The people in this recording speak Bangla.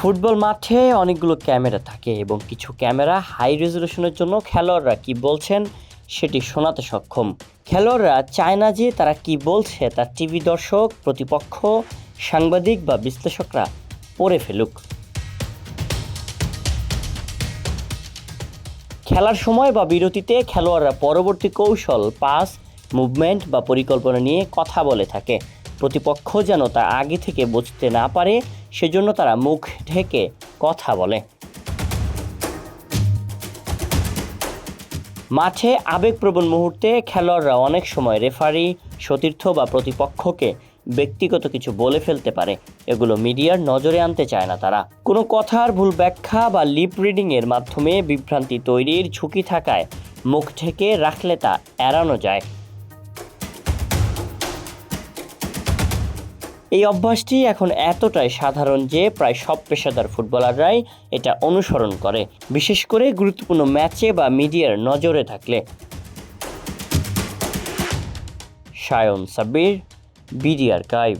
ফুটবল মাঠে অনেকগুলো ক্যামেরা থাকে এবং কিছু ক্যামেরা হাই রেজলিউশনের জন্য খেলোয়াড়রা কি বলছেন সেটি শোনাতে সক্ষম। খেলোয়াড়রা চায় না যে তারা কি বলছে তা টিভি দর্শক, প্রতিপক্ষ, সাংবাদিক বা বিশ্লেষকরা পড়ে ফেলুক। খেলার সময় বা বিরতিতে খেলোয়াড়রা পরবর্তী কৌশল, পাস, মুভমেন্ট বা পরিকল্পনা নিয়ে কথা বলে থাকে। প্রতিপক্ষ যেন তা আগে থেকে বুঝতে না পারে, সেজন্য তারা মুখ ঢেকে কথা বলে। মাঠে আবেগপ্রবণ মুহূর্তে খেলোয়াড়রা অনেক সময় রেফারি, সতীর্থ বা প্রতিপক্ষকে ব্যক্তিগত কিছু বলে ফেলতে পারে। এগুলো মিডিয়ার নজরে আনতে চায় না তারা। কোনো কথার ভুল ব্যাখ্যা বা লিপ রিডিংয়ের মাধ্যমে বিভ্রান্তি তৈরির ঝুঁকি থাকায় মুখ ঢেকে রাখলে তা এড়ানো যায়। এই অভ্যাসটি এখন এতটাই সাধারণ যে প্রায় সব পেশাদার ফুটবলাররাই এটা অনুসরণ করে, বিশেষ করে গুরুত্বপূর্ণ ম্যাচে বা মিডিয়ার নজরে থাকলে। Sayan Sabbir, BD archive.